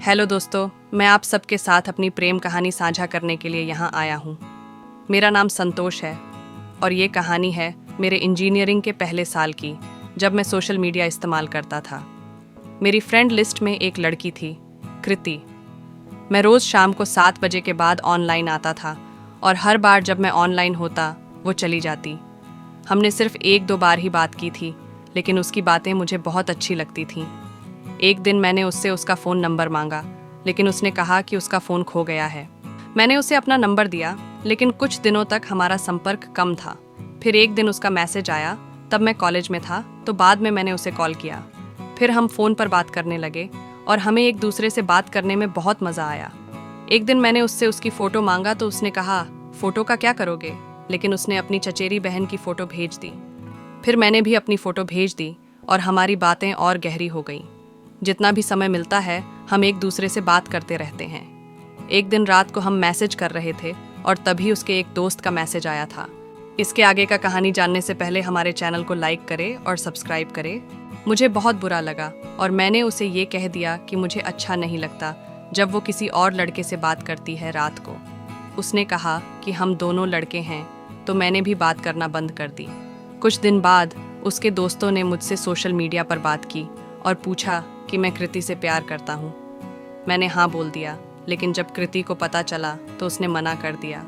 Hello दोस्तों, मैं आप सबके साथ अपनी प्रेम कहानी साझा करने के लिए यहाँ आया हूँ। मेरा नाम संतोष है और ये कहानी है मेरे इंजीनियरिंग के पहले साल की, जब मैं सोशल मीडिया इस्तेमाल करता था। मेरी फ्रेंड लिस्ट में एक लड़की थी, कृति। मैं रोज़ शाम को 7 बजे के बाद ऑनलाइन आता था और हर बार जब मैं ऑनलाइन होता वो चली जाती। हमने सिर्फ 1-2 बार ही बात की थी, लेकिन उसकी बातें मुझे बहुत अच्छी लगती थीं। एक दिन मैंने उससे उसका फ़ोन नंबर मांगा, लेकिन उसने कहा कि उसका फ़ोन खो गया है। मैंने उसे अपना नंबर दिया, लेकिन कुछ दिनों तक हमारा संपर्क कम था। फिर एक दिन उसका मैसेज आया, तब मैं कॉलेज में था, तो बाद में मैंने उसे कॉल किया। फिर हम फ़ोन पर बात करने लगे और हमें एक दूसरे से बात करने में बहुत मज़ा आया। एक दिन मैंने उससे उसकी फ़ोटो मांगा तो उसने कहा, फ़ोटो का क्या करोगे? लेकिन उसने अपनी चचेरी बहन की फ़ोटो भेज दी। फिर मैंने भी अपनी फ़ोटो भेज दी और हमारी बातें और गहरी हो गईं। जितना भी समय मिलता है, हम एक दूसरे से बात करते रहते हैं। एक दिन रात को हम मैसेज कर रहे थे और तभी उसके एक दोस्त का मैसेज आया था। इसके आगे का कहानी जानने से पहले हमारे चैनल को लाइक करें और सब्सक्राइब करें। मुझे बहुत बुरा लगा और मैंने उसे ये कह दिया कि मुझे अच्छा नहीं लगता जब वो किसी और लड़के से बात करती है रात को। उसने कहा कि हम दोनों लड़के हैं, तो मैंने भी बात करना बंद कर दी। कुछ दिन बाद उसके दोस्तों ने मुझसे सोशल मीडिया पर बात की और पूछा कि मैं कृति से प्यार करता हूँ। मैंने हाँ बोल दिया, लेकिन जब कृति को पता चला तो उसने मना कर दिया।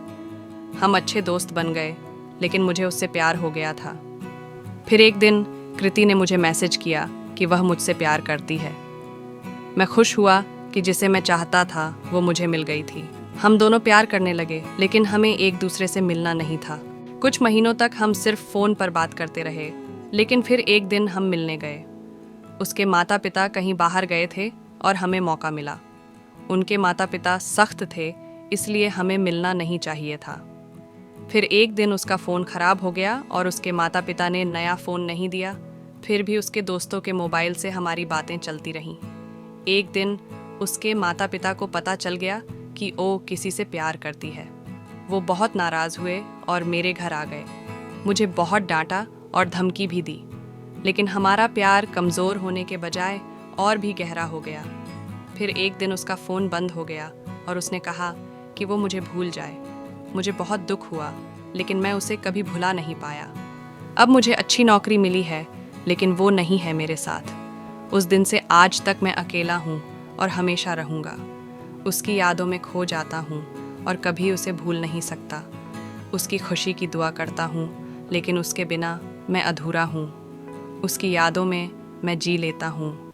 हम अच्छे दोस्त बन गए, लेकिन मुझे उससे प्यार हो गया था। फिर एक दिन कृति ने मुझे मैसेज किया कि वह मुझसे प्यार करती है। मैं खुश हुआ कि जिसे मैं चाहता था वो मुझे मिल गई थी। हम दोनों प्यार करने लगे, लेकिन हमें एक दूसरे से मिलना नहीं था। कुछ महीनों तक हम सिर्फ फ़ोन पर बात करते रहे, लेकिन फिर एक दिन हम मिलने गए। उसके माता पिता कहीं बाहर गए थे और हमें मौका मिला। उनके माता पिता सख्त थे, इसलिए हमें मिलना नहीं चाहिए था। फिर एक दिन उसका फ़ोन ख़राब हो गया और उसके माता पिता ने नया फ़ोन नहीं दिया। फिर भी उसके दोस्तों के मोबाइल से हमारी बातें चलती रहीं। एक दिन उसके माता पिता को पता चल गया कि वो किसी से प्यार करती है। वो बहुत नाराज़ हुए और मेरे घर आ गए। मुझे बहुत डांटा और धमकी भी दी, लेकिन हमारा प्यार कमज़ोर होने के बजाय और भी गहरा हो गया। फिर एक दिन उसका फ़ोन बंद हो गया और उसने कहा कि वो मुझे भूल जाए। मुझे बहुत दुख हुआ, लेकिन मैं उसे कभी भुला नहीं पाया। अब मुझे अच्छी नौकरी मिली है, लेकिन वो नहीं है मेरे साथ। उस दिन से आज तक मैं अकेला हूँ और हमेशा रहूँगा। उसकी यादों में खो जाता हूँ और कभी उसे भूल नहीं सकता। उसकी खुशी की दुआ करता हूँ, लेकिन उसके बिना मैं अधूरा हूँ। उसकी यादों में मैं जी लेता हूँ,